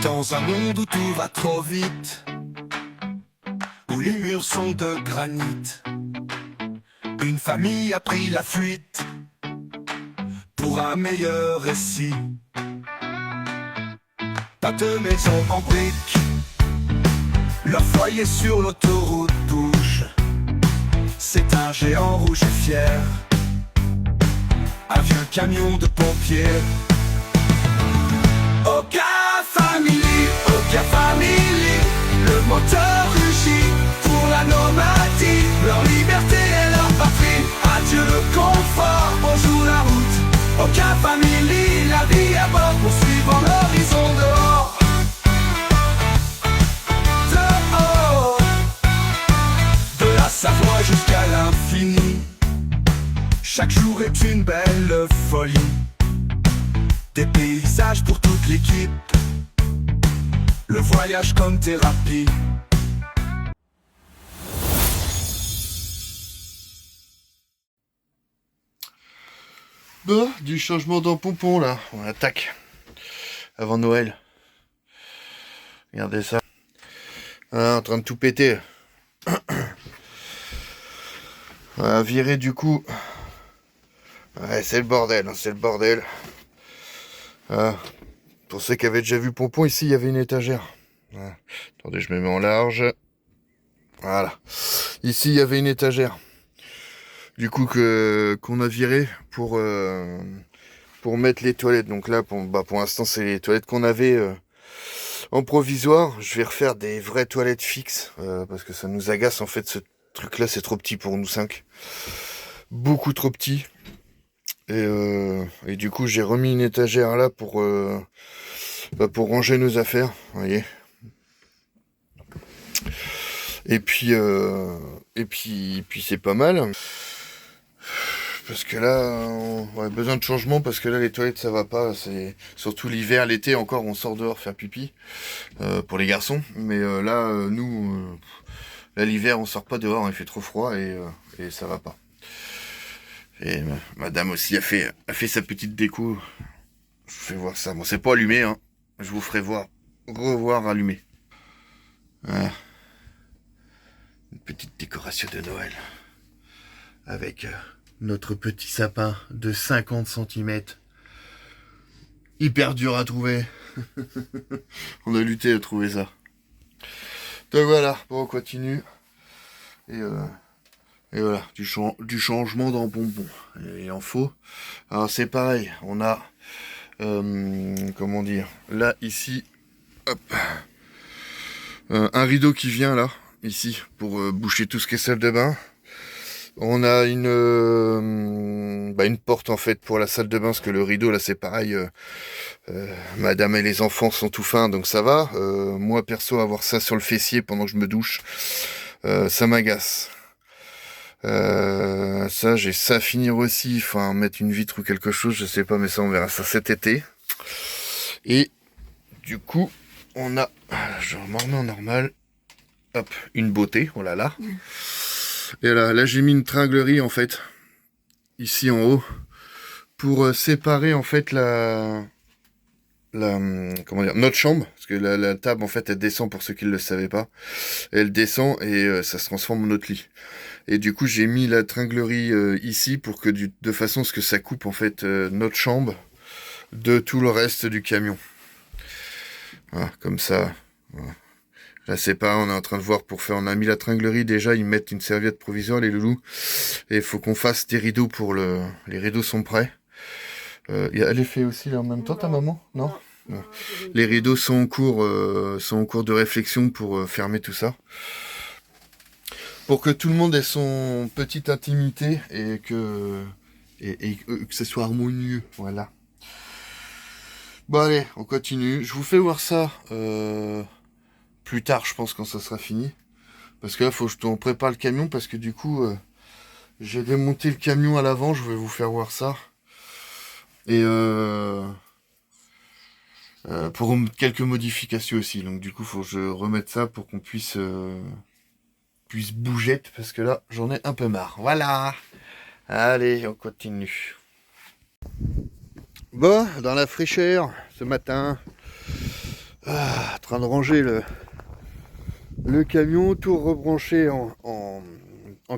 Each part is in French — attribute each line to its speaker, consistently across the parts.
Speaker 1: Dans un monde où tout va trop vite, où les murs sont de granit, une famille a pris la fuite pour un meilleur récit. Pas de maison en briques, leur foyer sur l'autoroute touche. C'est un géant rouge et fier, un vieux camion de pompiers. Oka Family, Oka Family, le moteur rugit pour la nomadie. Leur liberté et leur patrie, adieu le confort, bonjour la route. Oka Family, la vie à bord, poursuivant l'horizon dehors. Dehors, de la Savoie jusqu'à l'infini, chaque jour est une belle folie. Des paysages pour toute l'équipe, le voyage comme thérapie.
Speaker 2: Bon, du changement dans pompon là, on attaque. Avant Noël. Regardez ça. Ah, en train de tout péter. On va virer du coup. Ouais, c'est le bordel, hein, c'est le bordel. Ah, pour ceux qui avaient déjà vu pompon, ici il y avait une étagère. Ah, attendez, je me mets en large. Voilà. Ici il y avait une étagère. Du coup qu'on a viré pour mettre les toilettes. Donc là pour l'instant c'est les toilettes qu'on avait en provisoire. Je vais refaire des vraies toilettes fixes parce que ça nous agace en fait. Ce truc là c'est trop petit pour nous 5, beaucoup trop petit. Et du coup j'ai remis une étagère là pour ranger nos affaires, vous voyez. Et puis c'est pas mal. Parce que là, on a besoin de changement, parce que là, les toilettes, ça va pas. C'est surtout l'hiver, l'été, encore, on sort dehors faire pipi, pour les garçons. Mais là, nous, là, l'hiver, on sort pas dehors, il fait trop froid, et ça va pas. Et madame aussi a fait sa petite déco. Je vous fais voir ça. Bon, c'est pas allumé, hein. Je vous ferai revoir allumé. Voilà. Une petite décoration de Noël. Avec notre petit sapin de 50 cm. Hyper dur à trouver. On a lutté à trouver ça. Donc voilà, bon, on continue. Et voilà, du changement dans bonbon. Et en faux. Alors c'est pareil, on a... comment dire, là, ici, hop, un rideau qui vient là, ici, pour boucher tout ce qui est salle de bain. On a une porte en fait pour la salle de bain, parce que le rideau là c'est pareil, madame et les enfants sont tout fins, donc ça va. Moi perso, avoir ça sur le fessier pendant que je me douche, ça m'agace. Ça, j'ai ça à finir aussi, enfin mettre une vitre ou quelque chose, je sais pas, mais ça on verra ça cet été. Et du coup, on a, je m'en remets en normal, hop, une beauté, oh là là. Et là j'ai mis une tringlerie en fait, ici en haut, pour séparer en fait comment dire, notre chambre, parce que la table en fait elle descend, pour ceux qui ne le savaient pas, elle descend et ça se transforme en notre lit. Et du coup j'ai mis la tringlerie ici pour que de façon à ce que ça coupe en fait notre chambre de tout le reste du camion. Voilà, comme ça. Voilà. Là c'est pas, on est en train de voir pour faire, on a mis la tringlerie déjà, ils mettent une serviette provisoire les loulous, et il faut qu'on fasse des rideaux pour les rideaux sont prêts. Elle est fait aussi là en même temps, ta maman? Non, non. Les rideaux sont en cours de réflexion pour fermer tout ça. Pour que tout le monde ait son petite intimité et que ce soit harmonieux. Voilà. Bon allez, on continue. Je vous fais voir ça plus tard, je pense, quand ça sera fini. Parce que là, faut qu'on prépare le camion, parce que du coup, j'ai démonté le camion à l'avant, je vais vous faire voir ça. Et pour quelques modifications aussi. Donc du coup, faut que je remette ça pour qu'on puisse bouger, parce que là, j'en ai un peu marre. Voilà. Allez, on continue. Bon, dans la fraîcheur, ce matin, En train de ranger le camion, tout rebranché en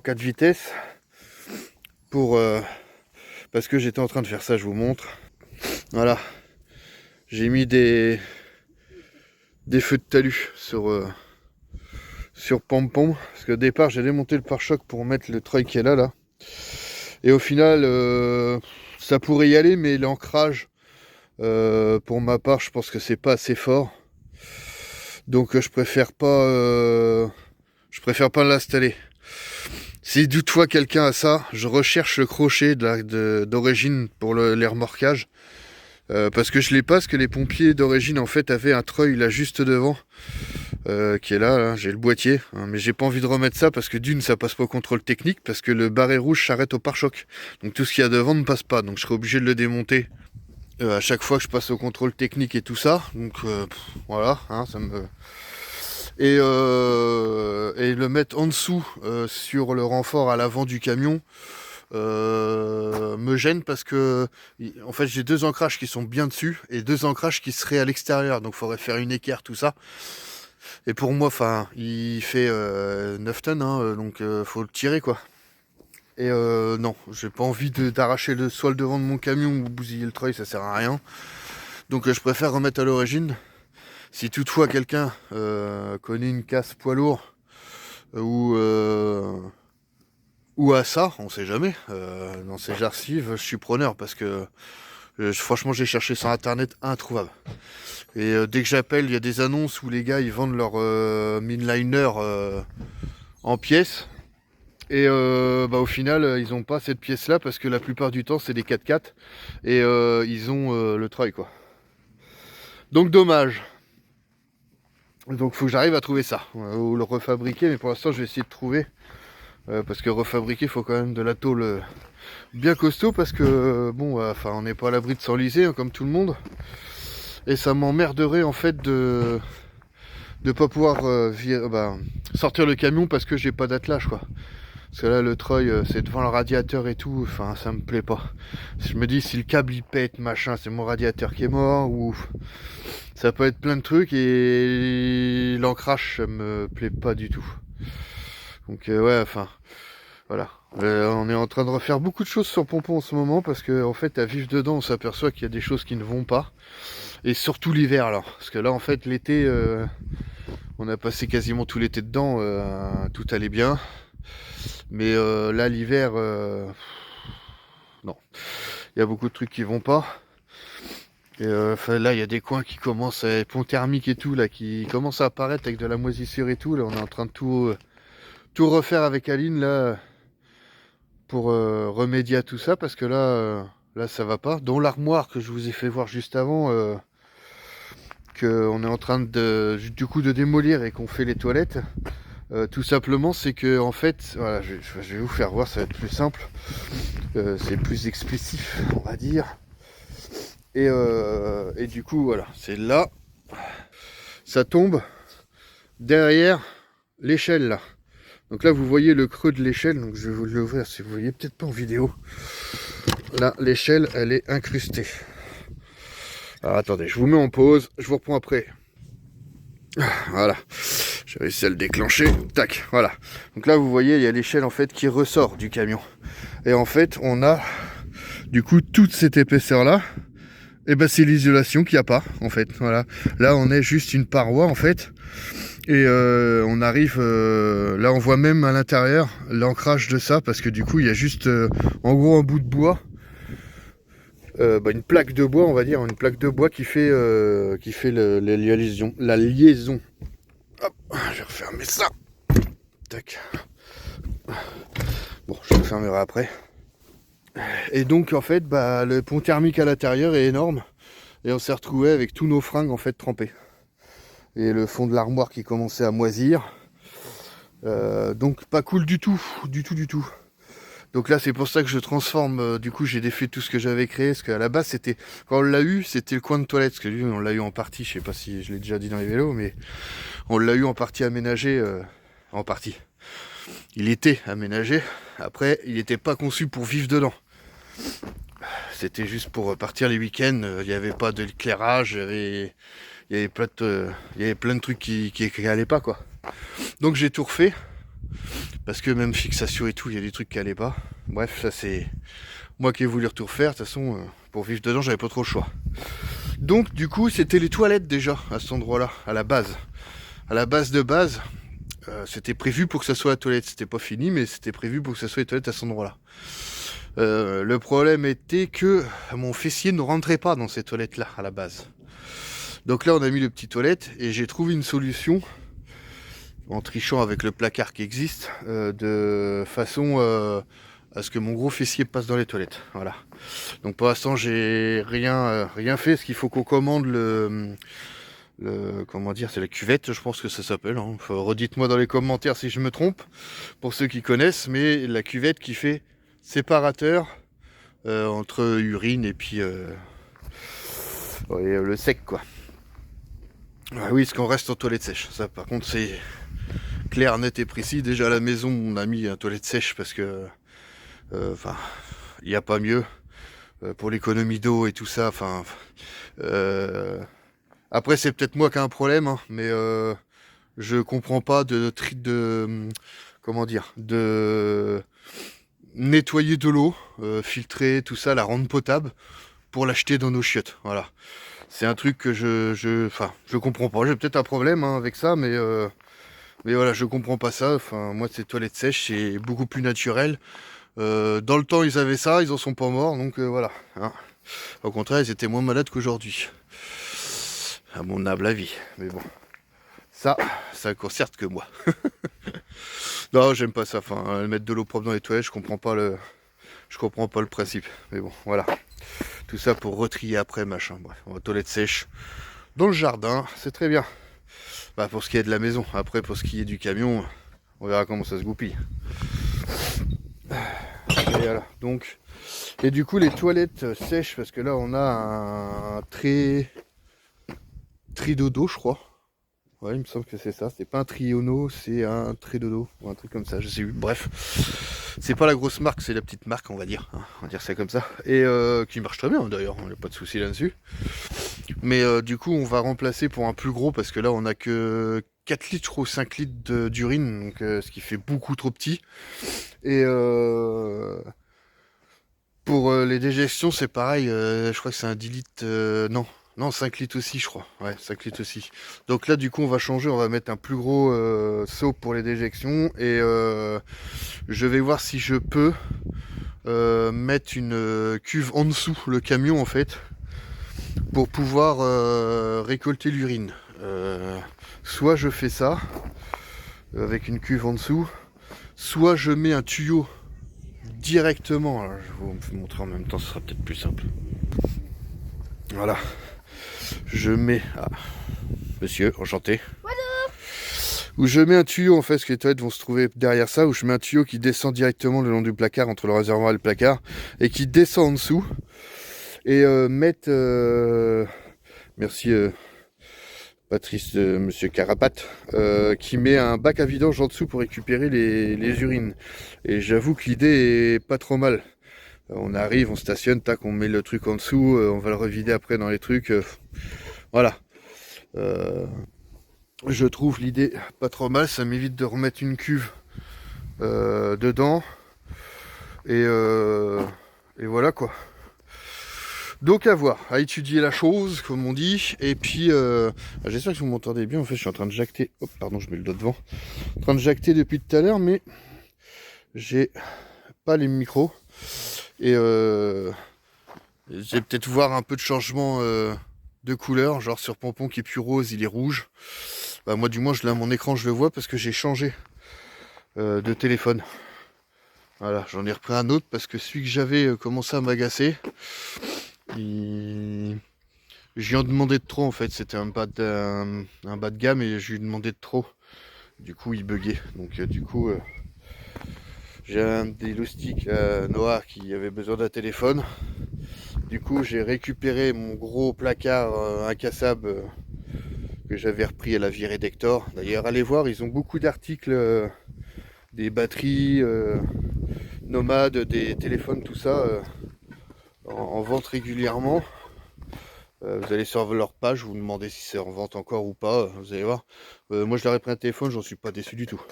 Speaker 2: 4 vitesses pour parce que j'étais en train de faire ça, je vous montre. Voilà, j'ai mis des feux de talus sur Pom-Pom, parce qu'au départ j'ai démonté le pare-choc pour mettre le treuil qui est là, et au final ça pourrait y aller, mais l'ancrage pour ma part je pense que c'est pas assez fort, donc je préfère pas l'installer. Si toutefois quelqu'un a ça, je recherche le crochet d'origine pour les remorquages. Parce que je l'ai pas, parce que les pompiers d'origine en fait avaient un treuil là juste devant, qui est là, j'ai le boîtier, hein, mais j'ai pas envie de remettre ça parce que d'une ça passe pas au contrôle technique, parce que le barré rouge s'arrête au pare-choc. Donc tout ce qu'il y a devant ne passe pas, donc je serai obligé de le démonter à chaque fois que je passe au contrôle technique et tout ça. Donc voilà, hein, ça me... Et le mettre en dessous sur le renfort à l'avant du camion me gêne, parce que en fait j'ai 2 ancrages qui sont bien dessus et 2 ancrages qui seraient à l'extérieur, donc il faudrait faire une équerre, tout ça. Et pour moi, enfin, il fait 9 tonnes, hein, donc faut le tirer quoi. Et non, j'ai pas envie d'arracher soit le devant de mon camion ou bousiller le treuil, ça sert à rien. Donc je préfère remettre à l'origine. Si toutefois quelqu'un connaît une casse poids lourd ou à ça, on sait jamais, dans ces archives, je suis preneur, parce que franchement j'ai cherché sur internet, introuvable. Et dès que j'appelle, il y a des annonces où les gars ils vendent leur midliner en pièces. Et au final, ils ont pas cette pièce là, parce que la plupart du temps c'est des 4x4 et ils ont le treuil quoi. Donc dommage. Donc faut que j'arrive à trouver ça, ou le refabriquer, mais pour l'instant je vais essayer de trouver, parce que refabriquer, il faut quand même de la tôle bien costaud, parce que bon, enfin on n'est pas à l'abri de s'enliser, hein, comme tout le monde, et ça m'emmerderait en fait de pas pouvoir sortir le camion parce que j'ai pas d'attelage quoi. Parce que là le treuil c'est devant le radiateur et tout, enfin ça me plaît pas. Je me dis, si le câble il pète, machin, c'est mon radiateur qui est mort, ou ça peut être plein de trucs, et l'ancrage ça me plaît pas du tout. Donc ouais, enfin voilà. On est en train de refaire beaucoup de choses sur Pom-Pom en ce moment, parce que en fait à vivre dedans on s'aperçoit qu'il y a des choses qui ne vont pas. Et surtout l'hiver là. Parce que là en fait l'été, on a passé quasiment tout l'été dedans, tout allait bien. Mais là l'hiver, non. Il y a beaucoup de trucs qui vont pas. Et là il y a des coins qui commencent à ponts thermiques et tout là, qui commencent à apparaître avec de la moisissure et tout. Là on est en train de tout refaire avec Aline là, pour remédier à tout ça, parce que là ça va pas. Dont l'armoire que je vous ai fait voir juste avant, qu'on est en train du coup de démolir, et qu'on fait les toilettes. Tout simplement, c'est que en fait, voilà, je vais vous faire voir, ça va être plus simple, c'est plus explicite on va dire. Et du coup voilà, c'est là, ça tombe derrière l'échelle là. Donc là vous voyez le creux de l'échelle, donc je vais vous l'ouvrir si vous voyez peut-être pas en vidéo. Là l'échelle elle est incrustée. Alors attendez, je vous mets en pause, je vous reprends après. Voilà, j'ai réussi à le déclencher, tac, voilà. Donc là vous voyez, il y a l'échelle en fait qui ressort du camion. Et en fait on a du coup toute cette épaisseur là, et ben c'est l'isolation qu'il n'y a pas en fait. Voilà, là on est juste une paroi en fait. Et on arrive, là on voit même à l'intérieur l'ancrage de ça, parce que du coup il y a juste en gros un bout de bois, une plaque de bois on va dire, une plaque de bois qui fait la liaison. Hop, je vais refermer ça. Tac. Bon, je le refermerai après. Et donc en fait le pont thermique à l'intérieur est énorme, et on s'est retrouvé avec tous nos fringues en fait trempées. Et le fond de l'armoire qui commençait à moisir. Donc pas cool du tout. Donc là c'est pour ça que je transforme, du coup j'ai défait tout ce que j'avais créé, parce qu'à la base c'était, quand on l'a eu, c'était le coin de toilette, parce que lui on l'a eu en partie, je sais pas si je l'ai déjà dit dans les vélos, mais on l'a eu en partie aménagé, en partie. Il était aménagé, après il n'était pas conçu pour vivre dedans. C'était juste pour partir les week-ends, il n'y avait pas d'éclairage, il il y avait plein de trucs qui allaient pas, quoi. Donc j'ai tout refait. Parce que même fixation et tout, il y a des trucs qui allaient pas. Bref, ça c'est moi qui ai voulu tout refaire. De toute façon, pour vivre dedans, j'avais pas trop le choix. Donc du coup, c'était les toilettes déjà, à cet endroit-là, à la base. À la base de base, c'était prévu pour que ça soit la toilette. C'était pas fini, mais c'était prévu pour que ça soit les toilettes à cet endroit-là. Le problème était que mon fessier ne rentrait pas dans ces toilettes-là, à la base. Donc là, on a mis le petit toilette, et j'ai trouvé une solution, en trichant avec le placard qui existe, de façon à ce que mon gros fessier passe dans les toilettes. Voilà. Donc pour l'instant, j'ai rien fait, parce qu'il faut qu'on commande comment dire, c'est la cuvette, je pense que ça s'appelle, hein. Redites-moi dans les commentaires si je me trompe, pour ceux qui connaissent, mais la cuvette qui fait séparateur entre urine et puis le sec, quoi. Ah oui, parce qu'on reste en toilette sèche. Ça, par contre, c'est clair, net et précis. Déjà à la maison, on a mis un toilette sèche parce que, il n'y a pas mieux pour l'économie d'eau et tout ça. Après, c'est peut-être moi qui ai un problème, hein, mais je comprends pas de nettoyer de l'eau, filtrer tout ça, la rendre potable pour l'acheter dans nos chiottes. Voilà. C'est un truc que je comprends pas. J'ai peut-être un problème, hein, avec ça, mais voilà, je comprends pas ça. Enfin, moi, ces toilettes sèches, c'est beaucoup plus naturel. Dans le temps, ils avaient ça, ils en sont pas morts, donc voilà. Hein. Au contraire, ils étaient moins malades qu'aujourd'hui. À mon humble avis. Mais bon, ça concerne que moi. Non, j'aime pas ça. Enfin, mettre de l'eau propre dans les toilettes, je comprends pas le principe. Mais bon, voilà. Tout ça pour retrier après, machin. Bref, on va toilette sèche dans le jardin, c'est très bien. Bah, pour ce qui est de la maison. Après, pour ce qui est du camion, on verra comment ça se goupille. Et voilà. Donc, et du coup, les toilettes sèches, parce que là, on a un tridodo, je crois. Ouais, il me semble que c'est ça. C'est pas un triono, c'est un tridodo ou un truc comme ça. Je sais plus. Bref, c'est pas la grosse marque, c'est la petite marque, on va dire. Hein, on va dire ça comme ça. Et qui marche très bien d'ailleurs. Il n'y a pas de souci là-dessus. Mais du coup, on va remplacer pour un plus gros parce que là, on a que 4 litres ou 5 litres d'urine, donc ce qui fait beaucoup trop petit. Et pour les déjections, c'est pareil. Je crois que c'est un 10 litres. Non, 5 litres aussi, je crois. Ouais, 5 litres aussi. Donc là, du coup, on va changer. On va mettre un plus gros seau pour les déjections. Et je vais voir si je peux mettre une cuve en dessous le camion, en fait, pour pouvoir récolter l'urine. Soit je fais ça, avec une cuve en dessous, soit je mets un tuyau directement. Alors, je vais vous montrer en même temps, ce sera peut-être plus simple. Voilà. Je mets... Ah, monsieur, enchanté. Où je mets un tuyau, en fait, parce que les toilettes vont se trouver derrière ça, où je mets un tuyau qui descend directement le long du placard, entre le réservoir et le placard, et qui descend en dessous. Et mettre... merci Patrice, monsieur Carapate, qui met un bac à vidange en dessous pour récupérer les urines. Et j'avoue que l'idée est pas trop mal. On arrive, on stationne, tac, on met le truc en dessous, on va le revider après dans les trucs. Voilà. Je trouve l'idée pas trop mal, ça m'évite de remettre une cuve dedans. Et voilà quoi. Donc à voir, à étudier la chose, comme on dit. Et puis, j'espère que vous m'entendez bien. En fait, je suis en train de jacter. Oh, pardon, je mets le doigt devant. En train de jacter depuis tout à l'heure, mais j'ai pas les micros. Et j'ai peut-être voir un peu de changement de couleur, genre sur Pompon qui est plus rose, il est rouge. Bah, moi du moins je l'ai à mon écran, je le vois parce que j'ai changé de téléphone. Voilà, j'en ai repris un autre parce que celui que j'avais commencé à m'agacer. Je lui ai demandé de trop en fait, c'était un bas de gamme et je lui ai demandé de trop. Du coup il buguait, donc du coup... j'ai un des loustiques noirs qui avait besoin d'un téléphone. Du coup, j'ai récupéré mon gros placard incassable que j'avais repris à la virée d'Hector. D'ailleurs, allez voir, ils ont beaucoup d'articles, des batteries, nomades, des téléphones, tout ça, en vente régulièrement. Vous allez sur leur page, vous demandez si c'est en vente encore ou pas, vous allez voir. Moi je leur ai pris un téléphone, j'en suis pas déçu du tout.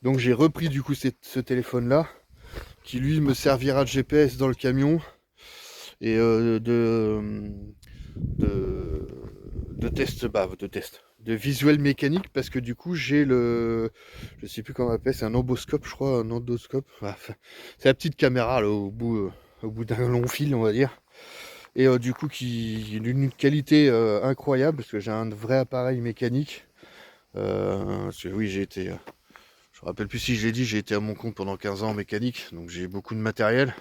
Speaker 2: Donc j'ai repris du coup ce téléphone-là, qui lui me servira de GPS dans le camion, et de test, de visuel mécanique, parce que du coup j'ai je sais plus comment on appelle, c'est un emboscope, je crois, un endoscope. Enfin, c'est la petite caméra là, au bout d'un long fil, on va dire. Et du coup qui d'une qualité incroyable, parce que j'ai un vrai appareil mécanique. Parce que oui, je me rappelle plus si je l'ai dit, j'ai été à mon compte pendant 15 ans en mécanique, donc j'ai beaucoup de matériel.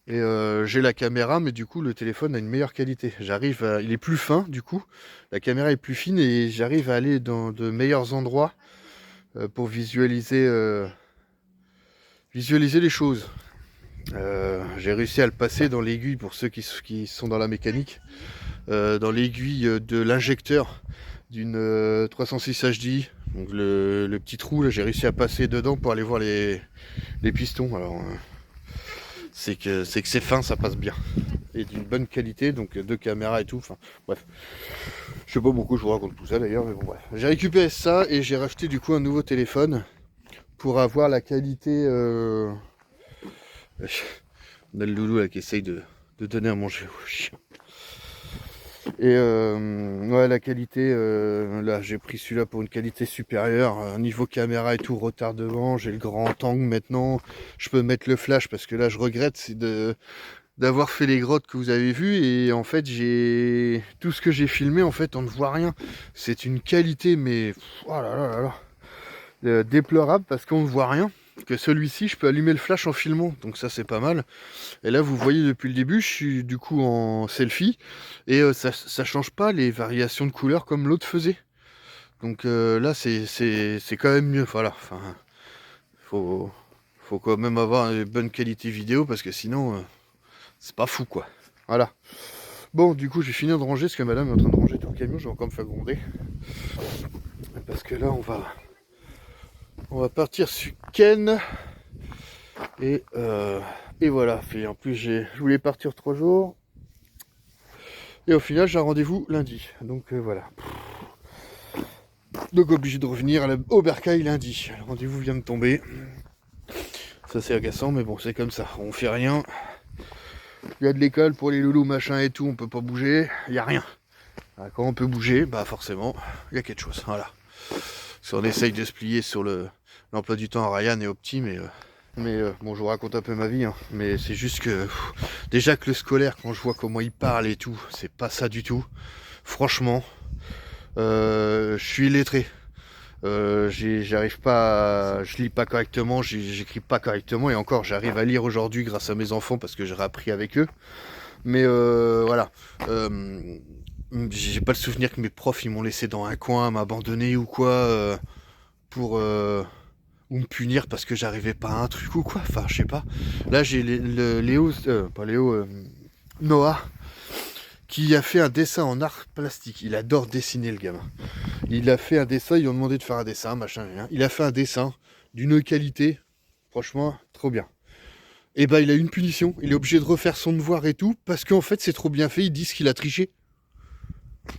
Speaker 2: Et j'ai la caméra, mais du coup le téléphone a une meilleure qualité. Il est plus fin, du coup, la caméra est plus fine et j'arrive à aller dans de meilleurs endroits pour visualiser les choses. J'ai réussi à le passer dans l'aiguille, pour ceux qui sont dans la mécanique, dans l'aiguille de l'injecteur d'une 306 HD. Donc le petit trou là, j'ai réussi à passer dedans pour aller voir les pistons. Alors c'est que c'est fin, ça passe bien. Et d'une bonne qualité, donc deux caméras et tout, enfin bref. Je sais pas beaucoup, je vous raconte tout ça d'ailleurs, mais bon bref. J'ai récupéré ça et j'ai racheté du coup un nouveau téléphone pour avoir la qualité... On a le loulou là qui essaye de donner à manger au chien. Et ouais, la qualité, là j'ai pris celui-là pour une qualité supérieure, niveau caméra et tout, retardement, j'ai le grand angle maintenant, je peux mettre le flash, parce que là je regrette, c'est d'avoir fait les grottes que vous avez vues, et en fait j'ai tout ce que j'ai filmé, en fait on ne voit rien. C'est une qualité mais oh là là là là, déplorable, parce qu'on ne voit rien. Que celui-ci, je peux allumer le flash en filmant, donc ça c'est pas mal. Et là vous voyez depuis le début, je suis du coup en selfie, et ça change pas les variations de couleurs comme l'autre faisait. Donc là c'est quand même mieux, voilà. Enfin, faut quand même avoir une bonne qualité vidéo, parce que sinon c'est pas fou quoi. Voilà. Bon, du coup je vais finir de ranger, parce que madame est en train de ranger tout le camion, je vais encore me faire gronder. Parce que là on va partir sur Ken. Et voilà. Et en plus je voulais partir 3 jours. Et au final j'ai un rendez-vous lundi. Donc voilà. Donc obligé de revenir au Bercail lundi. Le rendez-vous vient de tomber. Ça c'est agaçant, mais bon c'est comme ça. On fait rien. Il y a de l'école pour les loulous machin et tout, on peut pas bouger. Il n'y a rien. Quand on peut bouger, bah forcément, il y a quelque chose. Voilà. Si on essaye de se plier sur l'emploi du temps à Ryan et au petit, mais bon, je vous raconte un peu ma vie, hein. Mais c'est juste que déjà que le scolaire, quand je vois comment il parle et tout, c'est pas ça du tout. Franchement, je suis illettré. J'arrive pas, je lis pas correctement, j'écris pas correctement, et encore j'arrive à lire aujourd'hui grâce à mes enfants, parce que j'ai appris avec eux. Mais voilà. J'ai pas le souvenir que mes profs ils m'ont laissé dans un coin, m'abandonner ou quoi, pour ou me punir parce que j'arrivais pas à un truc ou quoi. Enfin, je sais pas. Là, j'ai Léo, pas Léo, Noah, qui a fait un dessin en art plastique. Il adore dessiner, le gamin. Il a fait un dessin, ils lui ont demandé de faire un dessin, machin, rien. Il a fait un dessin d'une qualité, franchement, trop bien. Et bah, il a eu une punition. Il est obligé de refaire son devoir et tout, parce qu'en fait, c'est trop bien fait. Ils disent qu'il a triché.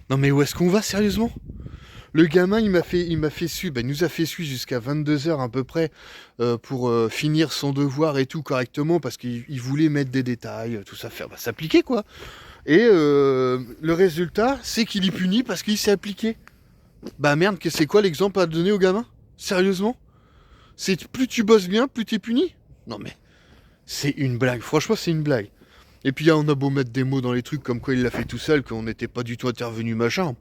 Speaker 2: Non mais où est-ce qu'on va, sérieusement? Le gamin, il nous a fait suivre jusqu'à 22h à peu près, pour finir son devoir et tout correctement, parce qu'il voulait mettre des détails, tout ça, faire s'appliquer quoi. Et le résultat, c'est qu'il est puni parce qu'il s'est appliqué. Bah merde, c'est quoi l'exemple à donner au gamin? Sérieusement? C'est plus tu bosses bien, plus t'es puni? Non mais, c'est une blague, franchement c'est une blague. Et puis on a beau mettre des mots dans les trucs comme quoi il l'a fait tout seul, qu'on n'était pas du tout intervenu machin.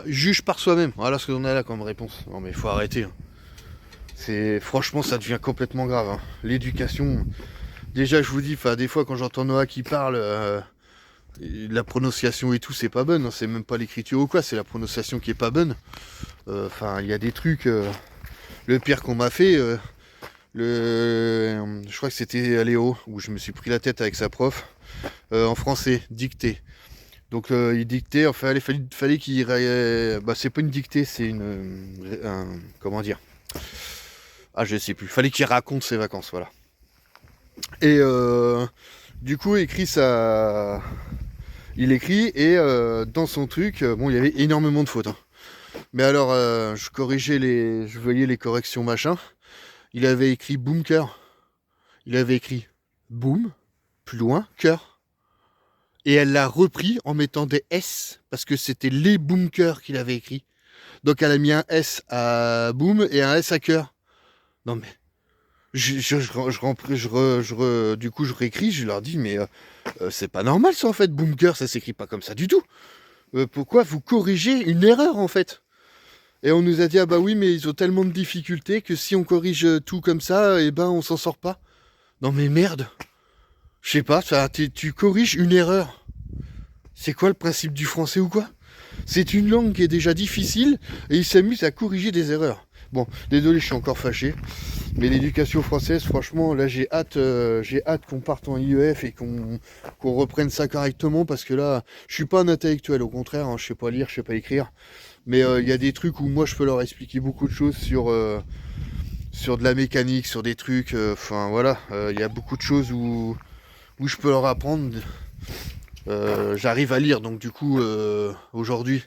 Speaker 2: Juge par soi-même, voilà ce qu'on a là comme réponse. Non mais il faut arrêter. Hein. Franchement ça devient complètement grave. Hein. L'éducation, déjà je vous dis, des fois quand j'entends Noah qui parle, la prononciation et tout c'est pas bonne. Hein. C'est même pas l'écriture ou quoi, c'est la prononciation qui est pas bonne. Il y a des trucs. Le pire qu'on m'a fait. Je crois que c'était à Léo, où je me suis pris la tête avec sa prof, en français, dictée. Donc il dictait, enfin il fallait qu'il... c'est pas une dictée, c'est comment dire? Ah je sais plus, fallait qu'il raconte ses vacances, voilà. Et du coup écrit Il écrit et dans son truc, bon, il y avait énormément de fautes. Hein. Mais alors, je corrigeais je voyais les corrections machin. Il avait écrit bunker. Il avait écrit boom, plus loin, cœur. Et elle l'a repris en mettant des S parce que c'était les bunkers qu'il avait écrit. Donc elle a mis un S à boom et un S à cœur. Non mais du coup je réécris, je leur dis mais c'est pas normal ça en fait, bunker ça s'écrit pas comme ça du tout. Pourquoi vous corrigez une erreur en fait? Et on nous a dit ah bah oui mais ils ont tellement de difficultés que si on corrige tout comme ça, et ben on s'en sort pas. Non mais merde. Je sais pas, tu corriges une erreur. C'est quoi le principe du français ou quoi? C'est une langue qui est déjà difficile et ils s'amusent à corriger des erreurs. Bon, désolé, je suis encore fâché. Mais l'éducation française, franchement, là j'ai hâte qu'on parte en IEF et qu'on reprenne ça correctement parce que là, je suis pas un intellectuel, au contraire, hein, je sais pas lire, je sais pas écrire. Mais il y a des trucs où moi je peux leur expliquer beaucoup de choses sur de la mécanique, sur des trucs. Enfin voilà, il y a beaucoup de choses où je peux leur apprendre. J'arrive à lire donc du coup aujourd'hui,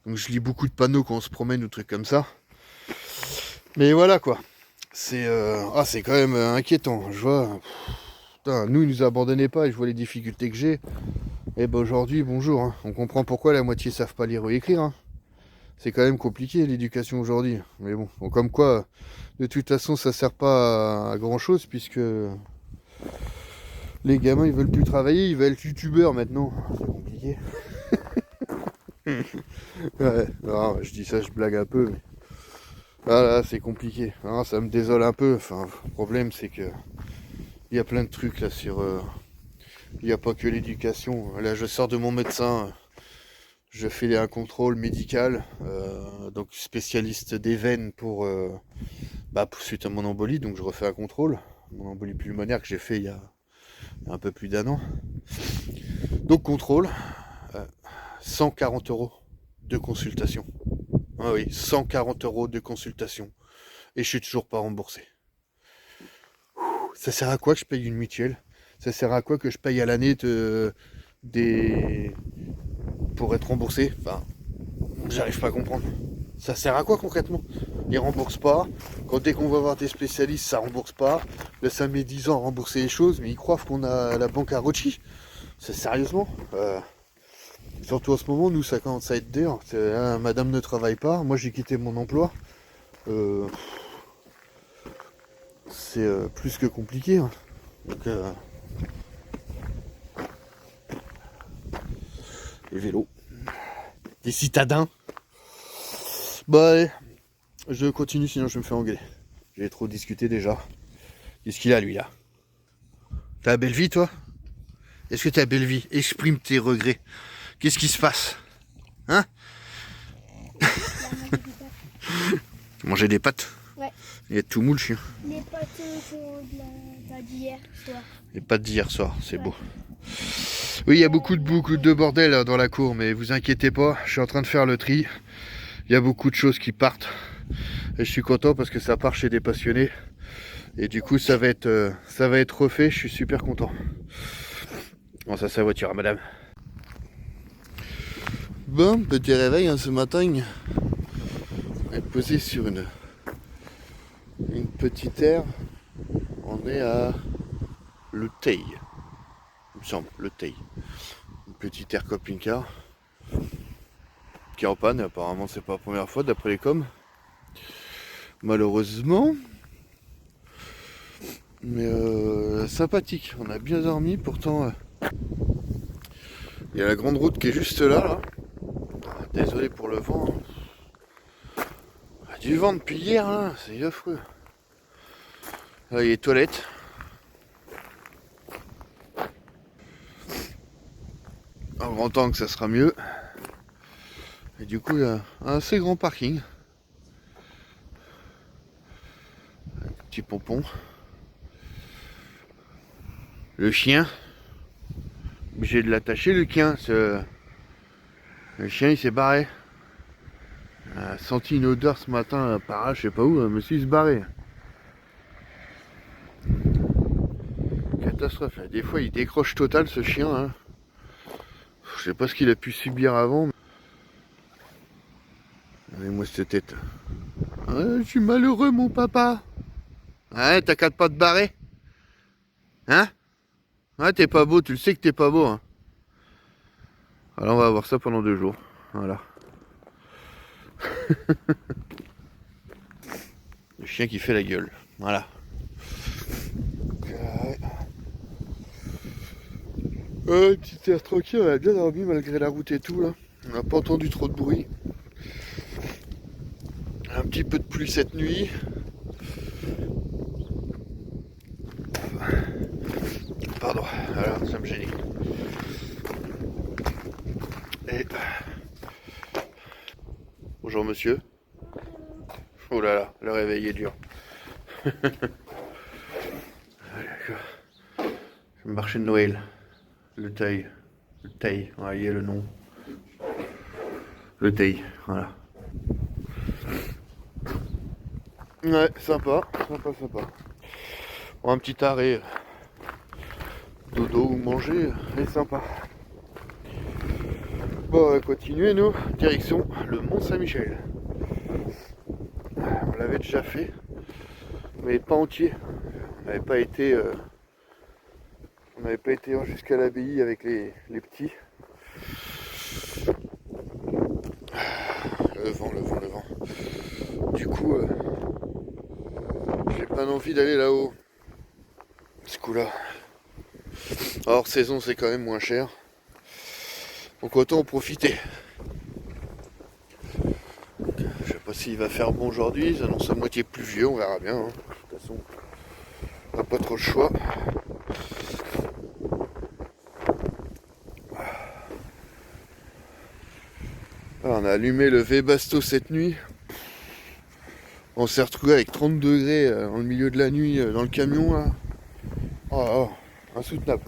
Speaker 2: donc je lis beaucoup de panneaux quand on se promène ou trucs comme ça. Mais voilà quoi. C'est quand même inquiétant. Je vois. Putain, nous ils nous abandonnaient pas et je vois les difficultés que j'ai. Et ben aujourd'hui, bonjour. Hein. On comprend pourquoi la moitié savent pas lire ou écrire. Hein. C'est quand même compliqué l'éducation aujourd'hui. Mais bon, comme quoi, de toute façon, ça sert pas à grand chose puisque les gamins ils veulent plus travailler, ils veulent être youtubeurs maintenant. C'est compliqué. Ouais, non, je dis ça, je blague un peu, mais voilà, c'est compliqué. Non, ça me désole un peu. Enfin, le problème c'est que il y a plein de trucs là sur. Il n'y a pas que l'éducation. Là, je sors de mon médecin. Je fais un contrôle médical, donc spécialiste des veines pour suite à mon embolie. Donc je refais un contrôle. Mon embolie pulmonaire que j'ai fait il y a un peu plus d'1 an. Donc contrôle, 140 € de consultation. Ah oui, 140 € de consultation. Et je suis toujours pas remboursé. Ça sert à quoi que je paye une mutuelle? Ça sert à quoi que je paye à l'année pour être remboursé? Enfin, j'arrive pas à comprendre. Ça sert à quoi concrètement? Ils remboursent pas. Dès qu'on va voir des spécialistes, ça rembourse pas. Là, ça met 10 ans à rembourser les choses, mais ils croient qu'on a la banque à Rothschild. C'est sérieusement surtout en ce moment, nous, ça commence à être dur. Madame ne travaille pas. Moi, j'ai quitté mon emploi. C'est plus que compliqué. Hein. Donc, les vélos. Des citadins. Bah allez, je continue sinon je me fais engueuler. J'ai trop discuté déjà. Qu'est-ce qu'il a lui là? T'as la belle vie toi? Est-ce que t'as la belle vie? Exprime tes regrets. Qu'est-ce qui se passe? Hein? Tu mangeais des pâtes?
Speaker 3: Ouais.
Speaker 2: Il est tout mou le chien.
Speaker 3: Les pâtes d'hier soir.
Speaker 2: Les pâtes d'hier soir, c'est beau. Oui, il y a beaucoup de bordel dans la cour, mais vous inquiétez pas, je suis en train de faire le tri. Il y a beaucoup de choses qui partent. Et je suis content parce que ça part chez des passionnés. Et du coup, ça va être refait, je suis super content. Bon, ça c'est la voiture, hein, madame. Bon, petit réveil hein, ce matin. On est posé sur une petite aire. On est à Le Teil. Il me semble, Le Teil. Une petite aire camping-car. Qui est en panne, apparemment c'est pas la première fois d'après les coms. Malheureusement. Mais sympathique, on a bien dormi, pourtant il y a la grande route qui est juste là. Désolé pour le vent. Hein. Il y a du vent depuis hier là, c'est affreux. Là il y a les toilettes. En grand temps que ça sera mieux. Et du coup il y a un assez grand parking. Un petit pompon. Le chien. Obligé de l'attacher le chien. Le chien il s'est barré. Il a senti une odeur ce matin par là, je sais pas où, monsieur il se barrait. Catastrophe. Des fois il décroche total ce chien. Hein. Je sais pas ce qu'il a pu subir avant. Regardez-moi cette tête. Ah, je suis malheureux, mon papa. Ouais, t'as qu'à pas te barrer. Hein? Ouais, t'es pas beau, tu le sais que t'es pas beau. Hein. Alors on va avoir ça pendant 2 jours. Voilà. Le chien qui fait la gueule. Voilà. Petite air tranquille, on a bien dormi malgré la route et tout là. On n'a pas entendu trop de bruit. Un petit peu de pluie cette nuit. Pardon, alors ça me gêne. Et... Bonjour monsieur. Oh là là, le réveil est dur. Le marché de Noël. Le Teil. Le Teil, voyez le nom. Le Teil, voilà. Ouais, sympa. Bon, un petit arrêt. Dodo ou manger, c'est sympa. Bon, on va continuer nous. Direction le Mont Saint-Michel. On l'avait déjà fait, mais pas entier. On n'avait pas été jusqu'à l'abbaye avec les petits. Le vent. Du coup, j'ai pas envie d'aller là-haut. Ce coup-là. Hors saison, c'est quand même moins cher. Donc autant en profiter. Je sais pas s'il va faire bon aujourd'hui. Ça annonce à moitié pluvieux, on verra bien. Hein. De toute façon, on n'a pas trop le choix. Alors, on a allumé le Webasto cette nuit. On s'est retrouvé avec 30 degrés dans le milieu de la nuit dans le camion là. Oh, insoutenable.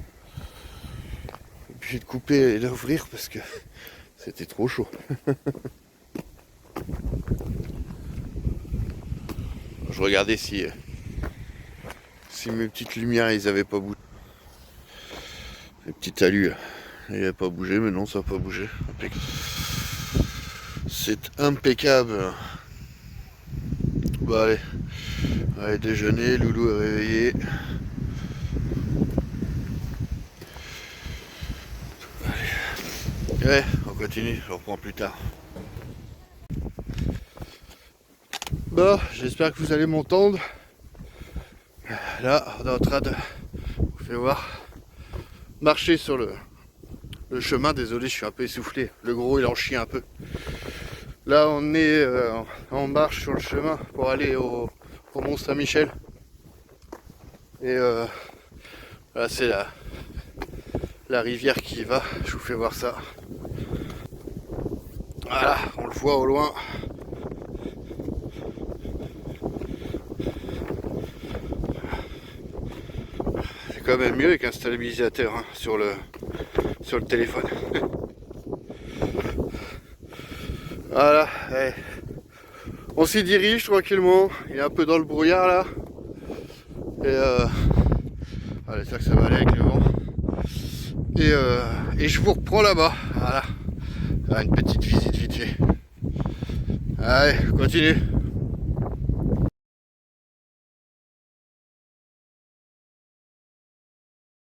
Speaker 2: Obligé de couper et d'ouvrir parce que c'était trop chaud. Je regardais si mes petites lumières ils avaient pas bougé. Les petits talus ils n'avaient pas bougé, mais non, ça n'a pas bougé. Impeccable. C'est impeccable. Bon allez déjeuner, Loulou est réveillé. Allez. Ouais, on continue, je reprends plus tard. Bon, j'espère que vous allez m'entendre. Là, on est en train de vous faire voir marcher sur le chemin. Désolé, je suis un peu essoufflé. Le gros, il en chie un peu. Là, on est en marche sur le chemin pour aller au Mont Saint-Michel. Et là, c'est la rivière qui y va. Je vous fais voir ça. Voilà, on le voit au loin. C'est quand même mieux avec un stabilisateur hein, sur le téléphone. Voilà, ouais. On s'y dirige tranquillement. Il est un peu dans le brouillard là. Et allez, ça que ça va aller avec le vent. Et je vous reprends là-bas. Voilà. Une petite visite vite fait. Allez, continue.